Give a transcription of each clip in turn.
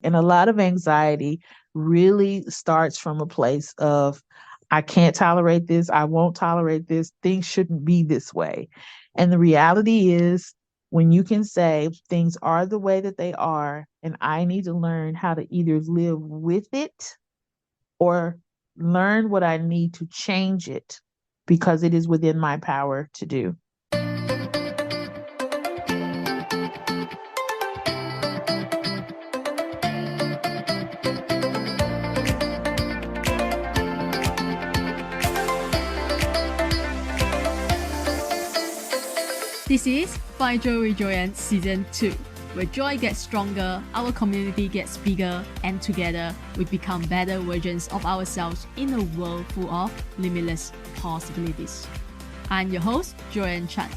And a lot of anxiety really starts from a place of, I can't tolerate this. I won't tolerate this. Things shouldn't be this way. And the reality is, when you can say things are the way that they are, and I need to learn how to either live with it or learn what I need to change it because it is within my power to do. This is Find Joy with Joyan Season 2, where joy gets stronger, our community gets bigger, and together we become better versions of ourselves in a world full of limitless possibilities. I'm your host, Joyan Chan.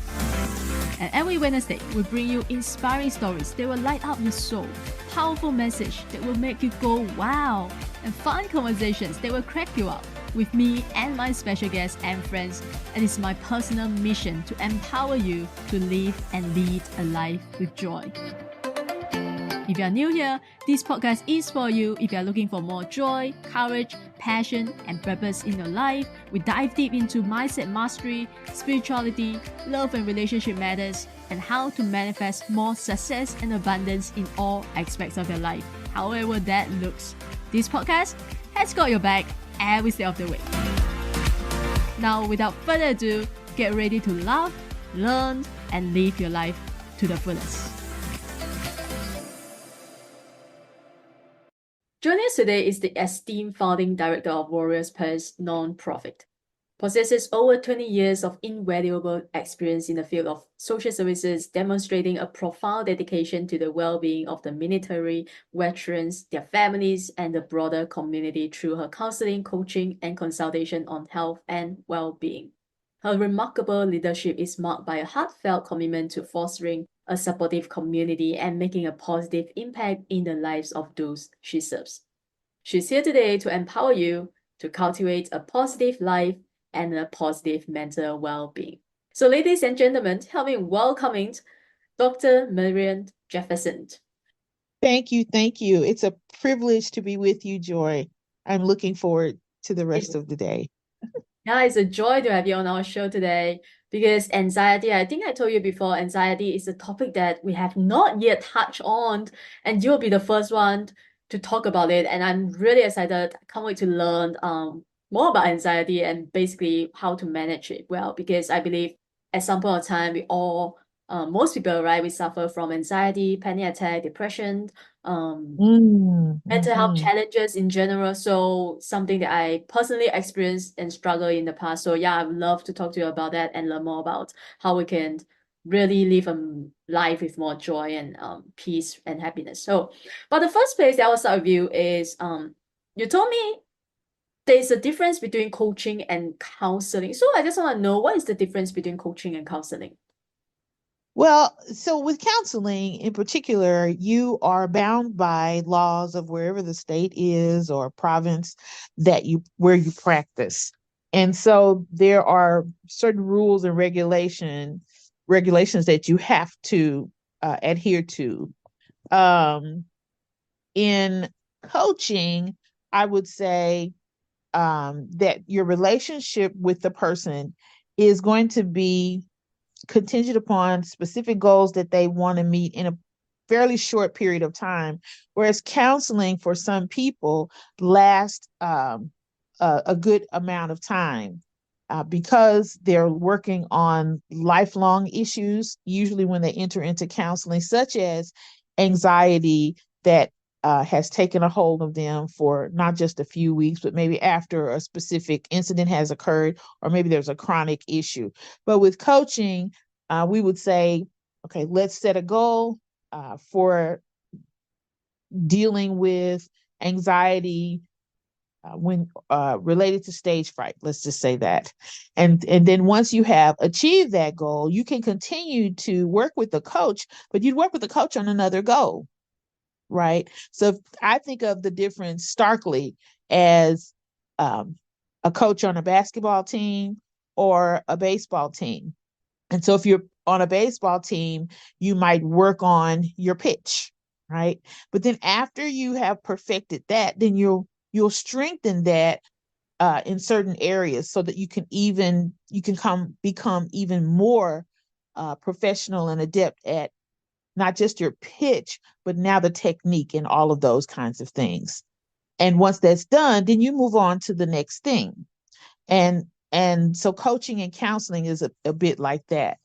And every Wednesday, we bring you inspiring stories that will light up your soul, powerful message that will make you go wow, and fun conversations that will crack you up with me and my special guests and friends. And it's my personal mission to empower you to live and lead a life with joy. If you are new here, this podcast is for you if you are looking for more joy, courage, passion, and purpose in your life. We dive deep into mindset mastery, spirituality, love and relationship matters, and how to manifest more success and abundance in all aspects of your life, however that looks. This podcast has got your back every step of the way. Now, without further ado, get ready to laugh, learn, and live your life to the fullest. Joining us today is the esteemed founding director of Warriors Purse non-profit. Possesses over 20 years of invaluable experience in the field of social services, demonstrating a profound dedication to the well-being of the military, veterans, their families, and the broader community through her counseling, coaching, and consultation on health and well-being. Her remarkable leadership is marked by a heartfelt commitment to fostering a supportive community and making a positive impact in the lives of those she serves. She's here today to empower you to cultivate a positive life and a positive mental well-being. So ladies and gentlemen, help me welcoming Dr.Marian Jefferson. Thank you. Thank you. It's a privilege to be with you, Joy. I'm looking forward to the rest of the day. Yeah, it's a joy to have you on our show today because anxiety, I think I told you before, anxiety is a topic that we have not yet touched on, and you'll be the first one to talk about it. And I'm really excited. I can't wait to learn more about anxiety and basically how to manage it well, because I believe at some point of time, we all, most people, right, we suffer from anxiety, panic attack, depression, mental health challenges in general. So something that I personally experienced and struggled in the past. So yeah, I would love to talk to you about that and learn more about how we can really live a life with more joy and peace and happiness. So, but the first place that I will start with you is you told me there's a difference between coaching and counseling. So I just want to know, what is the difference between coaching and counseling? Well, so with counseling in particular, you are bound by laws of wherever the state is or province that where you practice. And so there are certain rules and regulations that you have to adhere to. In coaching, I would say that your relationship with the person is going to be contingent upon specific goals that they want to meet in a fairly short period of time, whereas counseling for some people lasts a good amount of time. Because they're working on lifelong issues, usually when they enter into counseling, such as anxiety that has taken a hold of them for not just a few weeks, but maybe after a specific incident has occurred, or maybe there's a chronic issue. But with coaching, we would say, okay, let's set a goal for dealing with anxiety when related to stage fright. Let's just say that. And then once you have achieved that goal, you can continue to work with the coach, but you'd work with the coach on another goal. Right. So I think of the difference starkly as a coach on a basketball team or a baseball team. And so if you're on a baseball team, you might work on your pitch, right? But then after you have perfected that, then you'll strengthen that in certain areas so that you can come become even more professional and adept at not just your pitch, but now the technique and all of those kinds of things. And once that's done, then you move on to the next thing. And so coaching and counseling is a bit like that.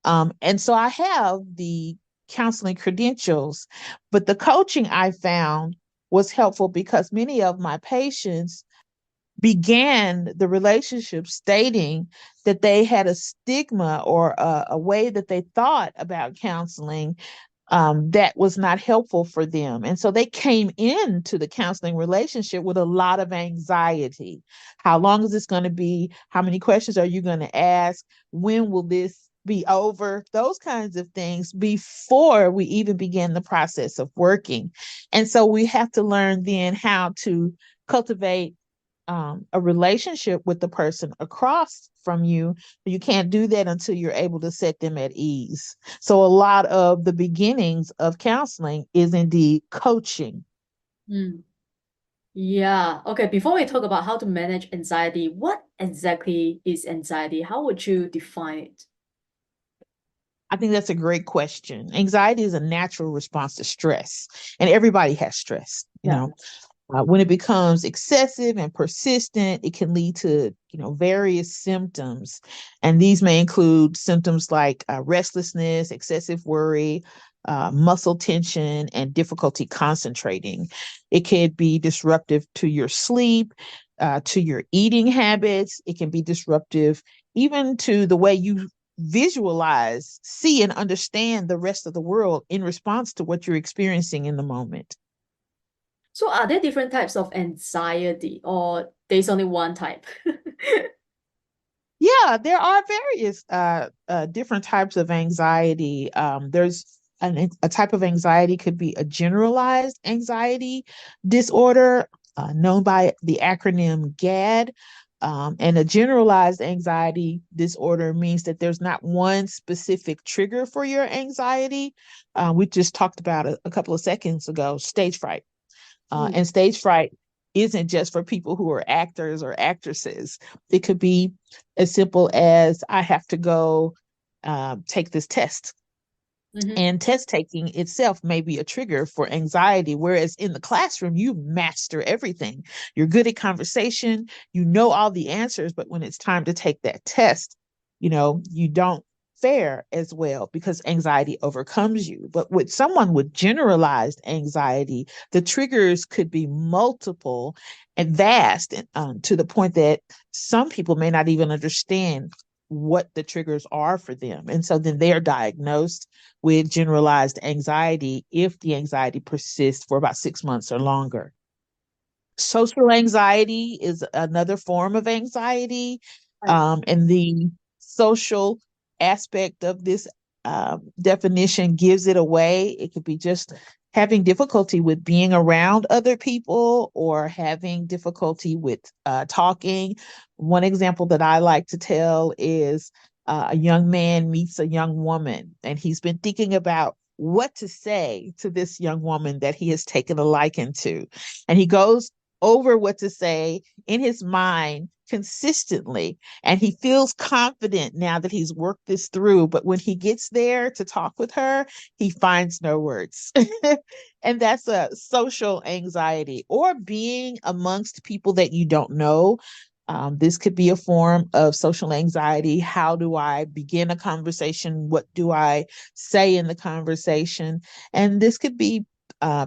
And so I have the counseling credentials, but the coaching I found was helpful because many of my patients began the relationship stating that they had a stigma or a way that they thought about counseling that was not helpful for them. And so they came into the counseling relationship with a lot of anxiety. How long is this going to be? How many questions are you going to ask? When will this be over? Those kinds of things before we even begin the process of working. And so we have to learn then how to cultivate a relationship with the person across from you. You can't do that until you're able to set them at ease. So a lot of the beginnings of counseling is indeed coaching. Mm. Yeah. Okay. Before we talk about how to manage anxiety, what exactly is anxiety? How would you define it? I think that's a great question. Anxiety is a natural response to stress, and everybody has stress. Yeah. When it becomes excessive and persistent, it can lead to, various symptoms. And these may include symptoms like restlessness, excessive worry, muscle tension, and difficulty concentrating. It could be disruptive to your sleep, to your eating habits. It can be disruptive even to the way you visualize, see, and understand the rest of the world in response to what you're experiencing in the moment. So are there different types of anxiety or there's only one type? Yeah, there are various different types of anxiety. There's a type of anxiety could be a generalized anxiety disorder, known by the acronym GAD. And a generalized anxiety disorder means that there's not one specific trigger for your anxiety. We just talked about a couple of seconds ago, stage fright. And stage fright isn't just for people who are actors or actresses. It could be as simple as I have to go take this test. Mhm. And test taking itself may be a trigger for anxiety, whereas in the classroom, you master everything. You're good at conversation, you know all the answers, but when it's time to take that test, you don't fare as well because anxiety overcomes you. But with someone with generalized anxiety, the triggers could be multiple and vast, to the point that some people may not even understand what the triggers are for them. And so then they're diagnosed with generalized anxiety if the anxiety persists for about 6 months or longer. Social anxiety is another form of anxiety. Right. And the social aspect of this definition gives it away. It could be just having difficulty with being around other people or having difficulty with talking. One example that I like to tell is a young man meets a young woman, and he's been thinking about what to say to this young woman that he has taken a liking to. And he goes over what to say in his mind consistently. And he feels confident now that he's worked this through. But when he gets there to talk with her, he finds no words. And that's a social anxiety, or being amongst people that you don't know. This could be a form of social anxiety. How do I begin a conversation? What do I say in the conversation? And this could be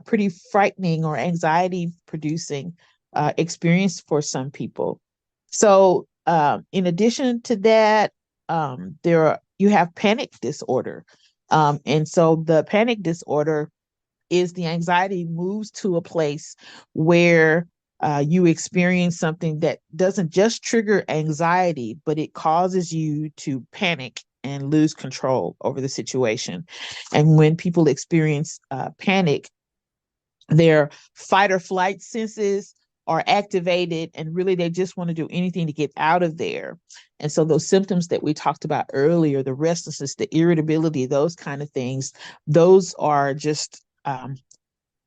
pretty frightening or anxiety producing experience for some people. So, in addition to that, you have panic disorder, and so the panic disorder is the anxiety moves to a place where you experience something that doesn't just trigger anxiety, but it causes you to panic and lose control over the situation. And when people experience panic, their fight or flight senses are activated, and really they just want to do anything to get out of there. And so those symptoms that we talked about earlier, the restlessness, the irritability, those kind of things, those are just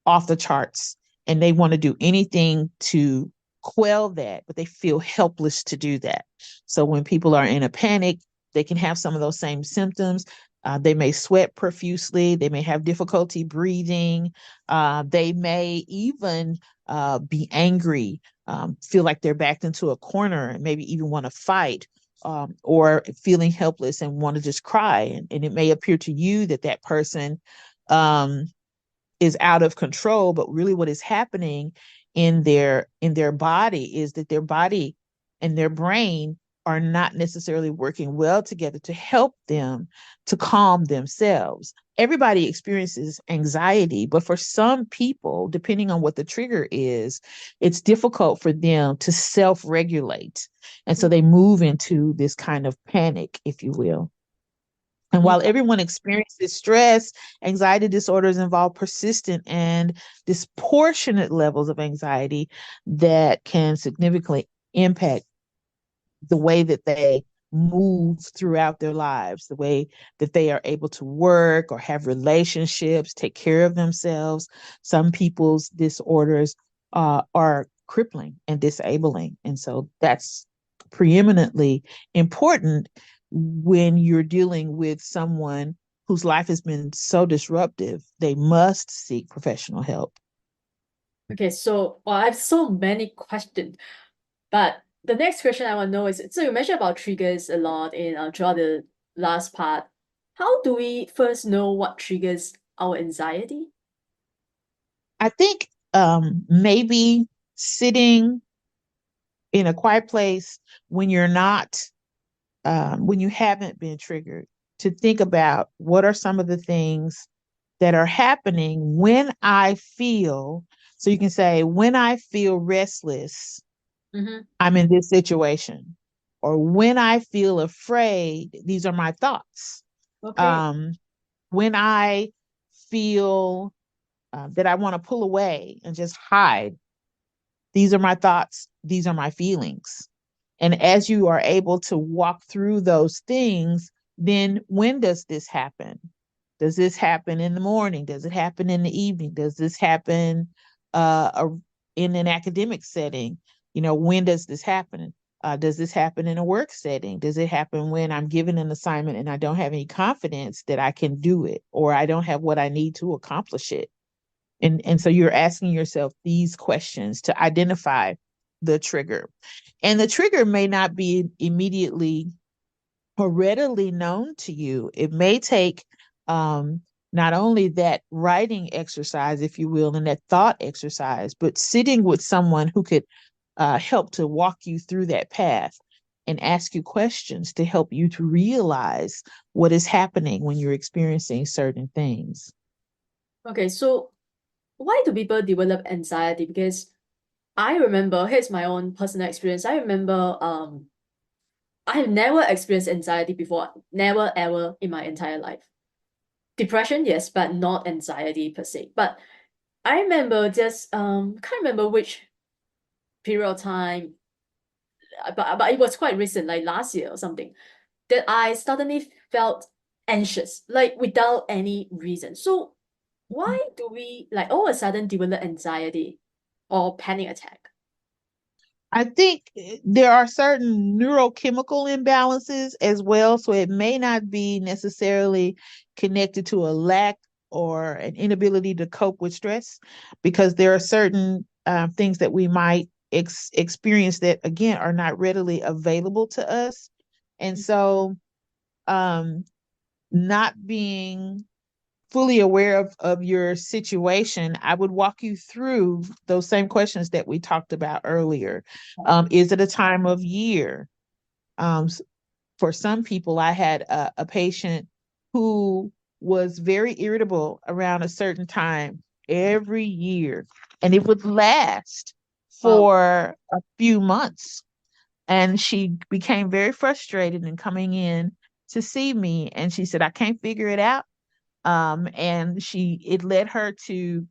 off the charts, and they want to do anything to quell that, but they feel helpless to do that. So when people are in a panic, they can have some of those same symptoms. They may sweat profusely. They may have difficulty breathing. They may even be angry, feel like they're backed into a corner, and maybe even want to fight, or feeling helpless and want to just cry. And it may appear to you that that person um, is out of control, but really what is happening in their body is that their body and their brain are not necessarily working well together to help them to calm themselves. Everybody experiences anxiety, but for some people, depending on what the trigger is, it's difficult for them to self-regulate. And so they move into this kind of panic, if you will. And while Yeah. everyone experiences stress, anxiety disorders involve persistent and disproportionate levels of anxiety that can significantly impact the way that they move throughout their lives, the way that they are able to work or have relationships, take care of themselves. Some people's disorders are crippling and disabling. And so that's preeminently important when you're dealing with someone whose life has been so disruptive. They must seek professional help. Okay, so I have so many questions, but the next question I want to know is, so you mentioned about triggers a lot in throughout the last part. How do we first know what triggers our anxiety? I think maybe sitting in a quiet place when you're not, when you haven't been triggered, to think about what are some of the things that are happening when I feel. So you can say, when I feel restless, Mm-hmm. I'm in this situation. Or when I feel afraid, these are my thoughts. Okay. Um, when I feel that I want to pull away and just hide, these are my thoughts, these are my feelings. And as you are able to walk through those things, then when does this happen? Does this happen in the morning? Does it happen in the evening? Does this happen in an academic setting? You know, when does this happen? Does this happen in a work setting? Does it happen when I'm given an assignment and I don't have any confidence that I can do it, or I don't have what I need to accomplish it? And so you're asking yourself these questions to identify the trigger. And the trigger may not be immediately or readily known to you. It may take um, not only that writing exercise, if you will, and that thought exercise, but sitting with someone who could help to walk you through that path and ask you questions to help you to realize what is happening when you're experiencing certain things. Okay, so why do people develop anxiety? Because I remember, here's my own personal experience. I remember I have never experienced anxiety before, never ever in my entire life. Depression, yes, but not anxiety per se. But I remember just can't remember which period of time, but it was quite recent, like last year or something, that I suddenly felt anxious, like without any reason. So why do we like all of a sudden develop anxiety or panic attack? I think there are certain neurochemical imbalances as well. So it may not be necessarily connected to a lack or an inability to cope with stress, because there are certain things that we might experience that, again, are not readily available to us. And so um, not being fully aware of your situation, I would walk you through those same questions that we talked about earlier. Is it a time of year? For some people, I had a patient who was very irritable around a certain time every year, and it would last Wow. for a few months. And she became very frustrated in coming in to see me, and she said, I can't figure it out. And it led her to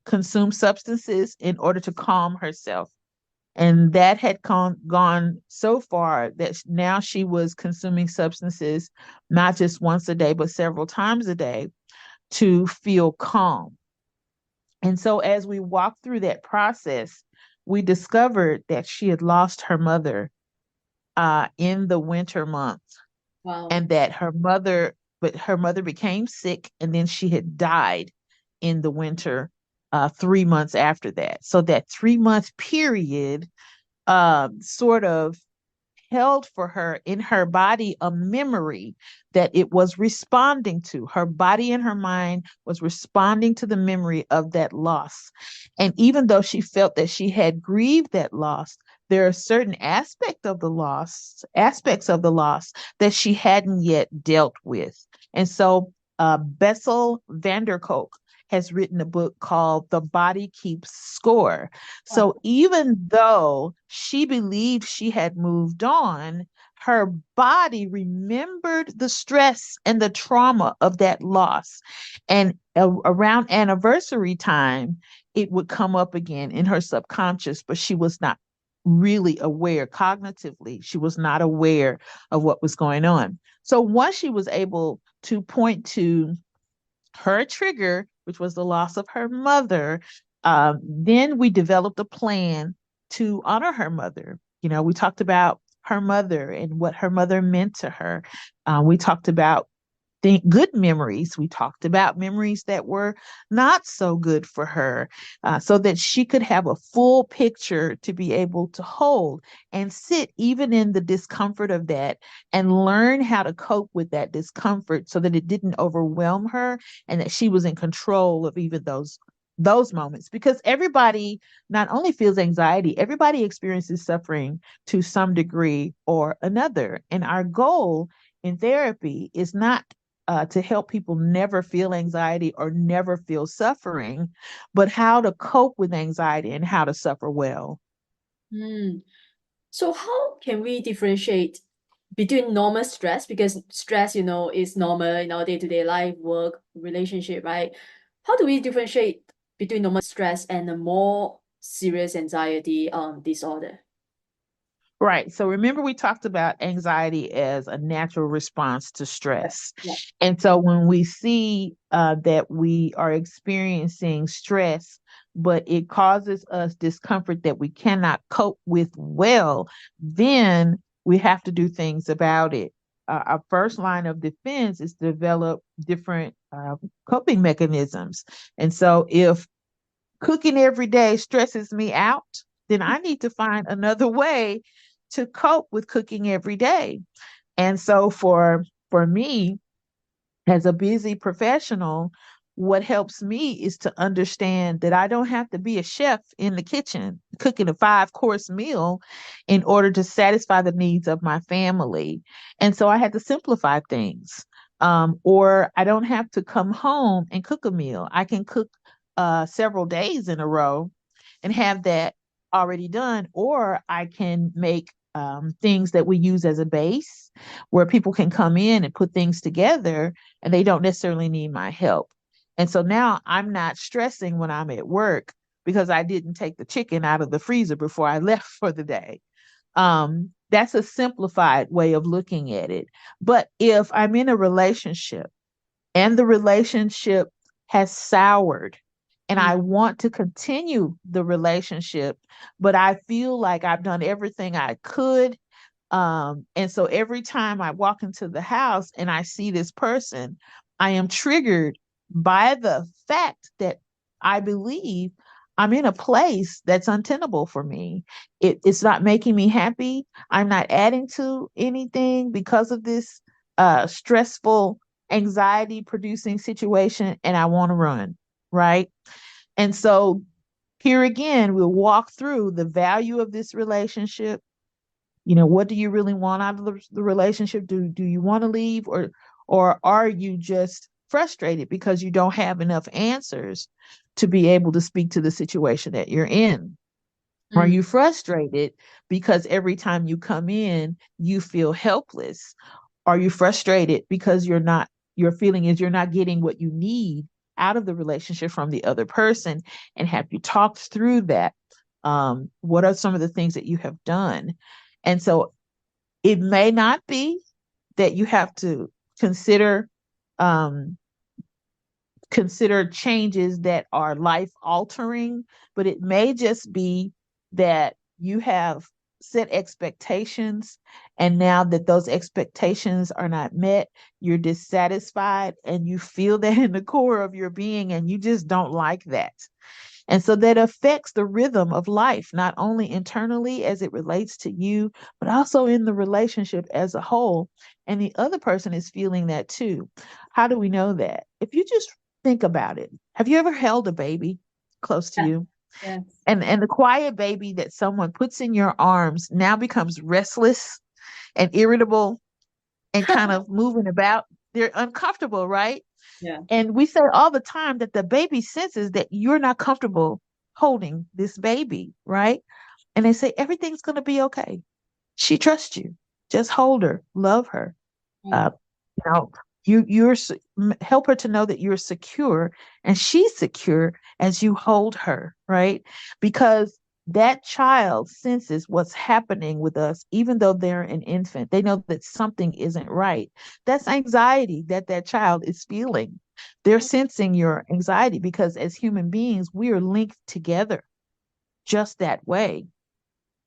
consume substances in order to calm herself. And that had gone so far that now she was consuming substances not just once a day, but several times a day to feel calm. And so as we walked through that process, we discovered that she had lost her mother in the winter months, Wow. and that her mother became sick, and then she had died in the winter 3 months after that. So that 3 month period sort of held for her in her body a memory that it was responding to. Her body and her mind was responding to the memory of that loss. And even though she felt that she had grieved that loss, there are certain aspects of the loss that she hadn't yet dealt with. And so Bessel van der Kolk has written a book called The Body Keeps Score. So even though she believed she had moved on, her body remembered the stress and the trauma of that loss. And around anniversary time, it would come up again in her subconscious, but she was not really aware cognitively. She was not aware of what was going on. So once she was able to point to her trigger, which was the loss of her mother, then we developed a plan to honor her mother. We talked about her mother and what her mother meant to her. We talked about good memories. We talked about memories that were not so good for her, so that she could have a full picture to be able to hold and sit even in the discomfort of that and learn how to cope with that discomfort so that it didn't overwhelm her and that she was in control of even those moments, because everybody not only feels anxiety, everybody experiences suffering to some degree or another. And our goal in therapy is not to help people never feel anxiety or never feel suffering, but how to cope with anxiety and how to suffer well. Hmm. So how can we differentiate between normal stress? Because stress, is normal in our day-to-day life, work, relationship, right? How do we differentiate between normal stress and a more serious anxiety disorder? Right. So remember, we talked about anxiety as a natural response to stress. Yeah. And so when we see that we are experiencing stress, but it causes us discomfort that we cannot cope with well, then we have to do things about it. Our first line of defense is to develop different coping mechanisms. And so if cooking every day stresses me out, then I need to find another way to cope with cooking every day. And so for me, as a busy professional, what helps me is to understand that I don't have to be a chef in the kitchen cooking a 5 course meal in order to satisfy the needs of my family. And so I had to simplify things. Or I don't have to come home and cook a meal. I can cook several days in a row and have that already done, or I can make things that we use as a base where people can come in and put things together and they don't necessarily need my help. And so now I'm not stressing when I'm at work because I didn't take the chicken out of the freezer before I left for the day. That's a simplified way of looking at it. But if I'm in a relationship and the relationship has soured and Mm. I want to continue the relationship, but I feel like I've done everything I could. And so every time I walk into the house and I see this person, I am triggered by the fact that I believe I'm in a place that's untenable for me. It's not making me happy. I'm not adding to anything because of this stressful, anxiety producing situation, and I want to run, right? And so here again, we'll walk through the value of this relationship. What do you really want out of the relationship? Do you want to leave, or are you just frustrated because you don't have enough answers to be able to speak to the situation that you're in? Are Mm. you frustrated because every time you come in, you feel helpless? Are you frustrated because your feeling is you're not getting what you need out of the relationship from the other person? And have you talked through that? What are some of the things that you have done? And so it may not be that you have to consider um, consider changes that are life altering, but it may just be that you have set expectations, and now that those expectations are not met, you're dissatisfied and you feel that in the core of your being, and you just don't like that. And so that affects the rhythm of life, not only internally as it relates to you, but also in the relationship as a whole. And the other person is feeling that too. How do we know that? If you just think about it, have you ever held a baby close to Yeah. you? Yes. And the quiet baby that someone puts in your arms now becomes restless and irritable and kind of moving about. They're uncomfortable, right? Yeah. And we say all the time that the baby senses that you're not comfortable holding this baby, right? And they say, everything's going to be okay. She trusts you. Just hold her, love her. Mm. Uh, you know, help her to know that you're secure and she's secure as you hold her, right? Because that child senses what's happening with us, even though they're an infant. They know that something isn't right. That's anxiety that that child is feeling. They're sensing your anxiety because as human beings, we are linked together just that way.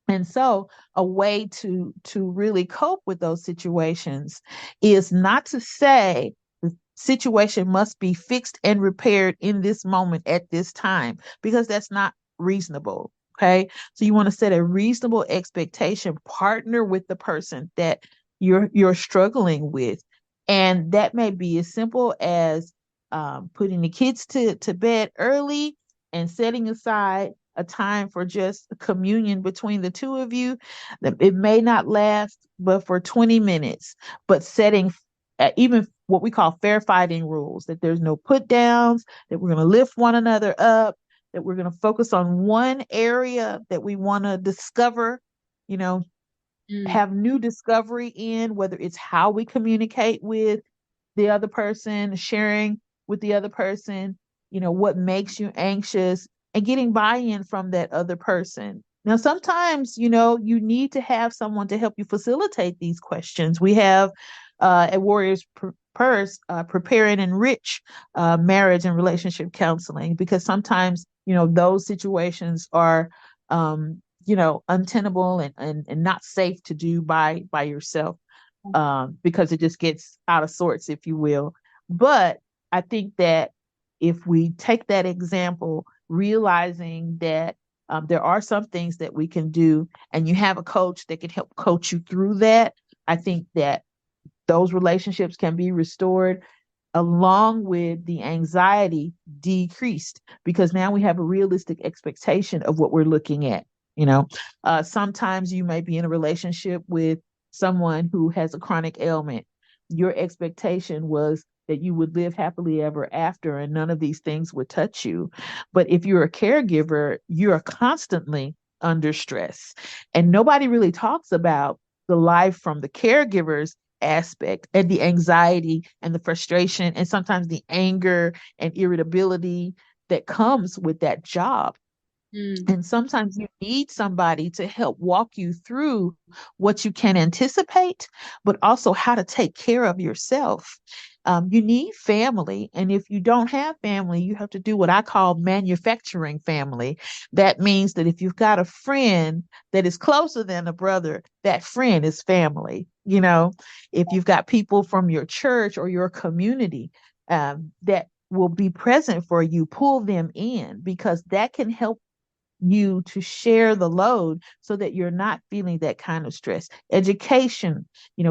And so a way to really cope with those situations is not to say the situation must be fixed and repaired in this moment at this time, because that's not reasonable. Okay. So you want to set a reasonable expectation, partner with the person that you're struggling with. And that may be as simple as putting the kids to bed early and setting aside a time for just communion between the two of you. It may not last but for 20 minutes, but setting even what we call fair fighting rules, that there's no put downs, that we're going to lift one another up, that we're going to focus on one area that we want to discover, you know, Mm. have new discovery in, whether it's how we communicate with the other person, sharing with the other person, what makes you anxious, and getting buy-in from that other person. Now, sometimes, you need to have someone to help you facilitate these questions. We have at Warriors Purse, prepare and enrich marriage and relationship counseling, because sometimes, those situations are, untenable and not safe to do by yourself, because it just gets out of sorts, if you will. But I think that if we take that example, realizing that there are some things that we can do, and you have a coach that can help coach you through that, I think that those relationships can be restored, along with the anxiety decreased, because now we have a realistic expectation of what we're looking at. You know, sometimes you may be in a relationship with someone who has a chronic ailment. Your expectation was that you would live happily ever after and none of these things would touch you. But if you're a caregiver, you're constantly under stress. And nobody really talks about the life from the caregiver's aspect, and the anxiety and the frustration and sometimes the anger and irritability that comes with that job. Mm. And sometimes you need somebody to help walk you through what you can anticipate, but also how to take care of yourself. You need family. And if you don't have family, you have to do what I call manufacturing family. That means that if you've got a friend that is closer than a brother, that friend is family. If you've got people from your church or your community that will be present for you, pull them in, because that can help you to share the load so that you're not feeling that kind of stress. Education,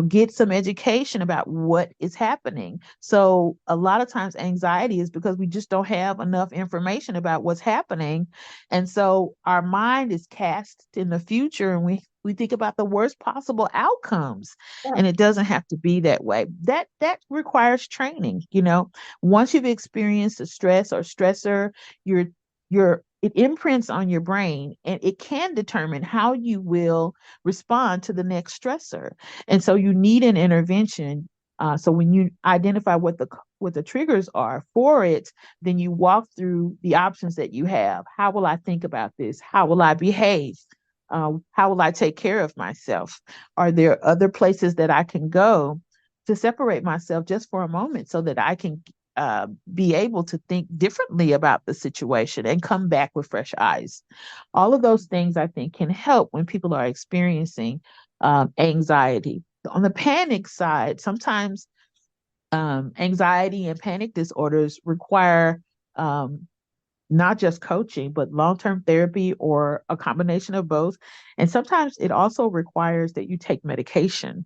get some education about what is happening. So a lot of times anxiety is because we just don't have enough information about what's happening. And so our mind is cast in the future, and we think about the worst possible outcomes, Yeah. and it doesn't have to be that way. That requires training. Once you've experienced a stress or stressor, it imprints on your brain, and it can determine how you will respond to the next stressor. And so you need an intervention. So when you identify what the triggers are for it, then you walk through the options that you have. How will I think about this? How will I behave? How will I take care of myself? Are there other places that I can go to separate myself just for a moment so that I can be able to think differently about the situation and come back with fresh eyes. All of those things I think can help when people are experiencing anxiety. On the panic side, sometimes anxiety and panic disorders require um, not just coaching, but long term therapy or a combination of both. And sometimes it also requires that you take medication.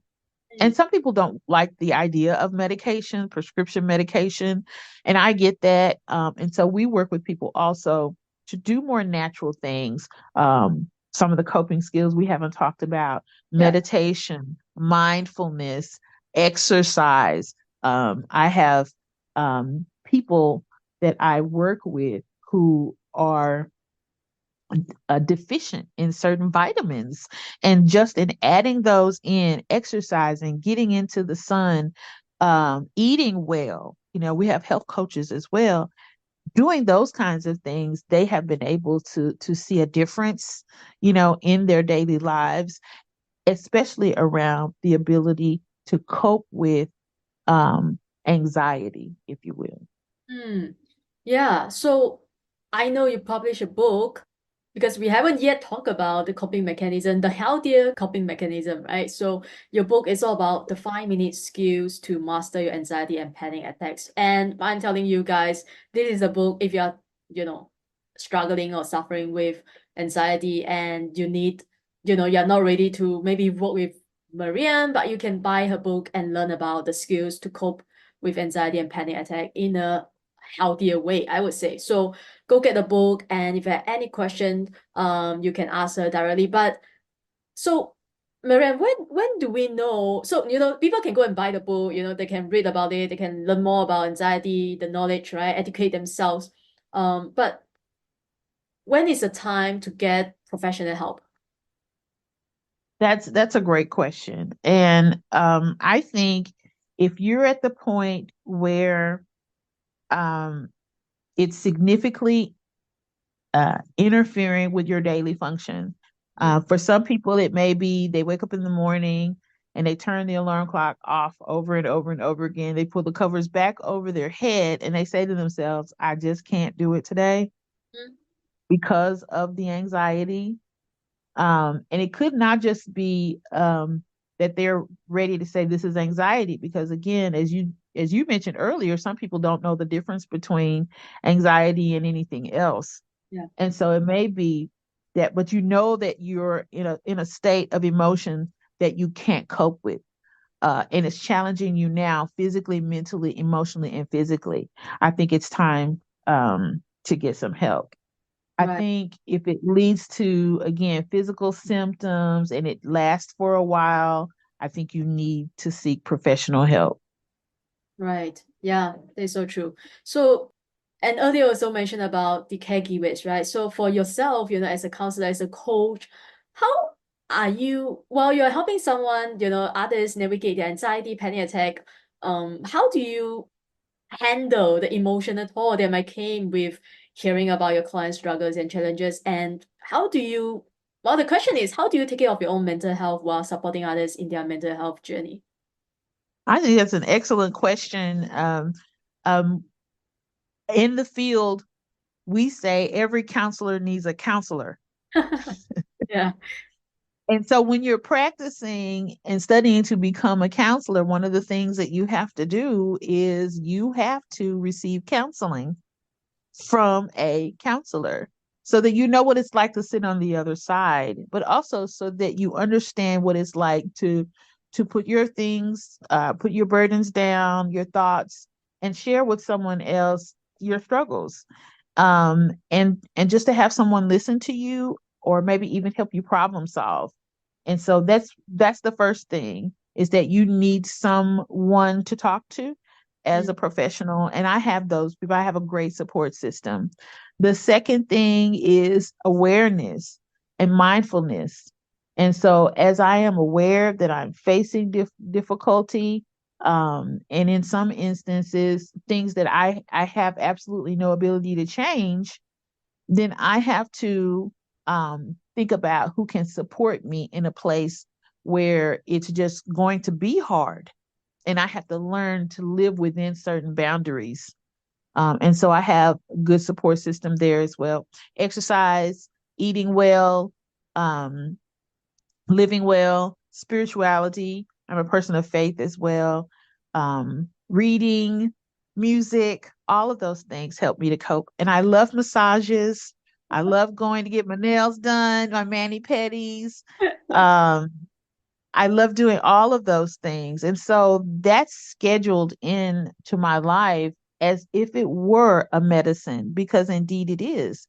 And Mm. some people don't like the idea of medication, prescription medication, and I get that. And so we work with people also to do more natural things. Some of the coping skills we haven't talked about: Yeah. meditation, mindfulness, exercise. I have people that I work with who are deficient in certain vitamins. And just in adding those in, exercising, getting into the sun, eating well, we have health coaches as well. Doing those kinds of things, they have been able to see a difference, in their daily lives, especially around the ability to cope with anxiety, if you will. Mm. Yeah, so I know you published a book because we haven't yet talked about the coping mechanism, the healthier coping mechanism, right? So your book is all about the 5 minute skills to master your anxiety and panic attacks. And I'm telling you guys, this is a book if you're, you know, struggling or suffering with anxiety and you need, you're not ready to maybe work with Marian, but you can buy her book and learn about the skills to cope with anxiety and panic attack in a healthier way, I would say. So go get the book, and if you have any question, you can ask her directly. But so Marianne, when do we know? So people can go and buy the book. They can read about it. They can learn more about anxiety, the knowledge, right? Educate themselves. But when is the time to get professional help? That's a great question. And I think if you're at the point where um, it's significantly interfering with your daily function. Mm, For some people, it may be they wake up in the morning and they turn the alarm clock off over and over and over again. They pull the covers back over their head and they say to themselves, I just can't do it today mm, because of the anxiety. And it could not just be that they're ready to say this is anxiety, because again, as you mentioned earlier, some people don't know the difference between anxiety and anything else. yeah, And so it may be that, but you know that you're in a state of emotion that you can't cope with. And it's challenging you now physically, mentally, emotionally, and physically. I think it's time to get some help. I right, think if it leads to, again, physical symptoms and it lasts for a while, I think you need to seek professional help. right. Yeah, that's so true. So, and earlier also mentioned about the caregivers, right? So for yourself, as a counselor, as a coach, how are you, while you're helping someone, others navigate their anxiety, panic attack, how do you handle the emotional toll that might came with hearing about your client's struggles and challenges? And well, the question is, how do you take care of your own mental health while supporting others in their mental health journey? I think that's an excellent question. Um, in the field, we say every counselor needs a counselor. Yeah, And so when you're practicing and studying to become a counselor, one of the things that you have to do is you have to receive counseling from a counselor so that you know what it's like to sit on the other side, but also so that you understand what it's like to put your things, put your burdens down, your thoughts, and share with someone else your struggles. And just to have someone listen to you or maybe even help you problem solve. And so that's the first thing, is that you need someone to talk to as mm, a professional. And I have those people. I have a great support system. The second thing is awareness and mindfulness. And so as I am aware that I'm facing difficulty, and in some instances, things that I have absolutely no ability to change, then I have to think about who can support me in a place where it's just going to be hard. And I have to learn to live within certain boundaries. And so I have a good support system there as well. Exercise, eating well, um, living well, spirituality. I'm a person of faith as well. Reading, music, all of those things help me to cope. And I love massages. I love going to get my nails done, my mani-pedis. Um, I love doing all of those things. And so that's scheduled into my life as if it were a medicine, because indeed it is.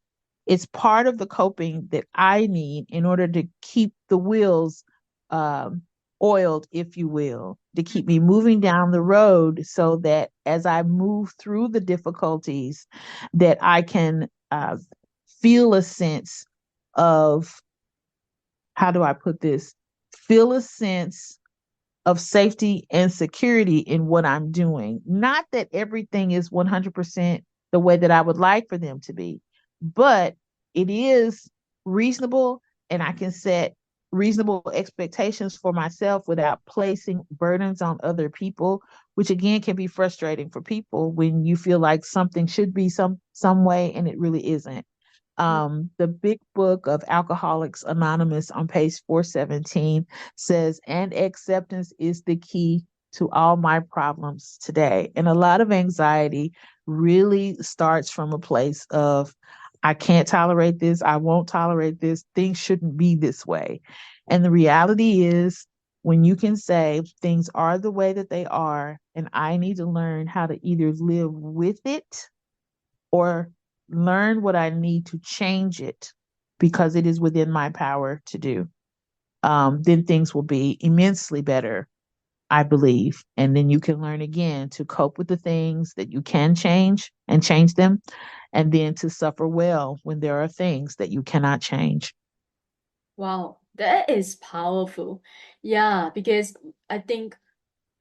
It's part of the coping that I need in order to keep the wheels um, oiled, if you will, to keep me moving down the road so that as I move through the difficulties, that I can feel a sense of, how do I put this? Feel a sense of safety and security in what I'm doing. Not that everything is 100% the way that I would like for them to be, but it is reasonable, and I can set reasonable expectations for myself without placing burdens on other people, which again can be frustrating for people when you feel like something should be some way and it really isn't. The big book of Alcoholics Anonymous on page 417 says, and acceptance is the key to all my problems today. And a lot of anxiety really starts from a place of, I can't tolerate this. I won't tolerate this. Things shouldn't be this way. And the reality is, when you can say things are the way that they are, and I need to learn how to either live with it or learn what I need to change it because it is within my power to do, then things will be immensely better, I believe. And then you can learn again to cope with the things that you can change and change them, and then to suffer well when there are things that you cannot change. Wow, that is powerful. Yeah, because I think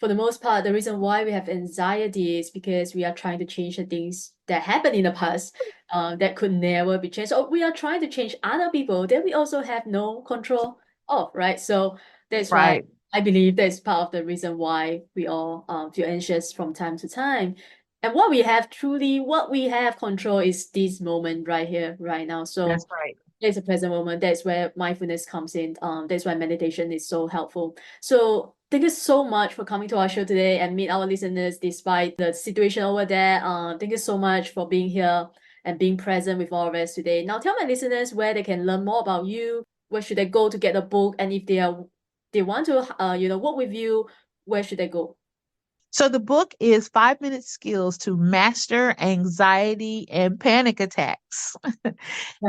for the most part, the reason why we have anxiety is because we are trying to change the things that happened in the past, that could never be changed. Or we are trying to change other people that we also have no control of, right? So that's why Right. I believe that's part of the reason why we all feel anxious from time to time. And what we have control is this moment right here, right now. That's So right. there's a present moment. That's where mindfulness comes in. That's why meditation is so helpful. So thank you so much for coming to our show today and meet our listeners despite the situation over there. Thank you so much for being here and being present with all of us today. Now tell my listeners where they can learn more about you, where should they go to get a book, and if they want to work with you, where should they go? So the book is 5 minute skills to master anxiety and panic attacks. Yeah.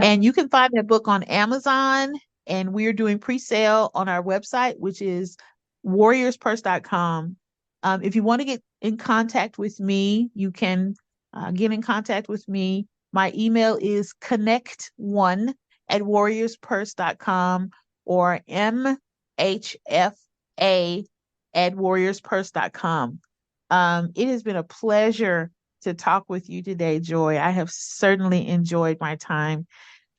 And you can find that book on Amazon. And we're doing pre-sale on our website, which is warriorspurse.com. If you want to get in contact with me, you can get in contact with me. My email is connect1@warriorspurse.com or mhfa@warriorspurse.com. It has been a pleasure to talk with you today, Joy. I have certainly enjoyed my time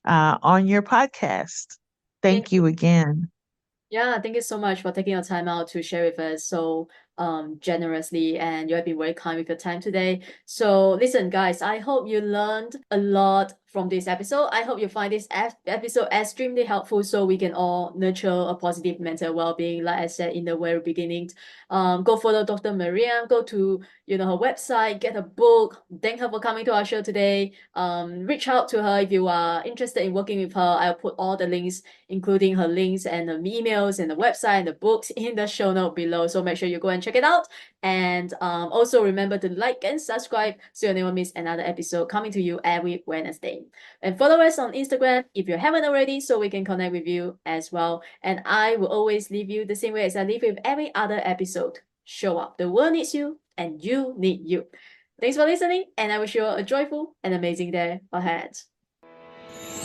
on your podcast. Thank Thank you again. Yeah, thank you so much for taking your time out to share with us so generously, and you have been very kind with your time today. So listen, guys, I hope you learned a lot from this episode. I hope you find this episode extremely helpful so we can all nurture a positive mental well-being. Like I said in the very beginning, go follow Dr. Marian, go to her website, get a book. Thank her for coming to our show today. Reach out to her if you are interested in working with her. I'll put all the links, including her links and the emails and the website and the books, in the show note below. So make sure you go and check it out. And also remember to like and subscribe so you never miss another episode coming to you every Wednesday. And follow us on Instagram if you haven't already so we can connect with you as well. And I will always leave you the same way as I leave with every other episode. Show up. The world needs you and you need you. Thanks for listening, and I wish you a joyful and amazing day ahead.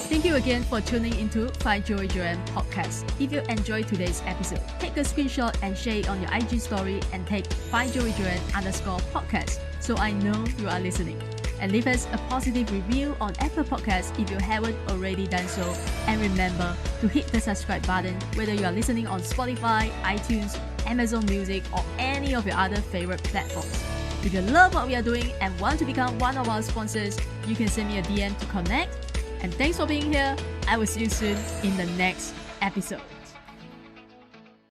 Thank you again for tuning into Find Joy Joyan podcast. If you enjoyed today's episode, take a screenshot and share it on your IG story and tag Find Joy Joyan _podcast so I know you are listening. And leave us a positive review on Apple Podcasts if you haven't already done so. And remember to hit the subscribe button whether you are listening on Spotify, iTunes, Amazon Music, or any of your other favorite platforms. If you love what we are doing and want to become one of our sponsors, you can send me a DM to connect. And thanks for being here. I will see you soon in the next episode.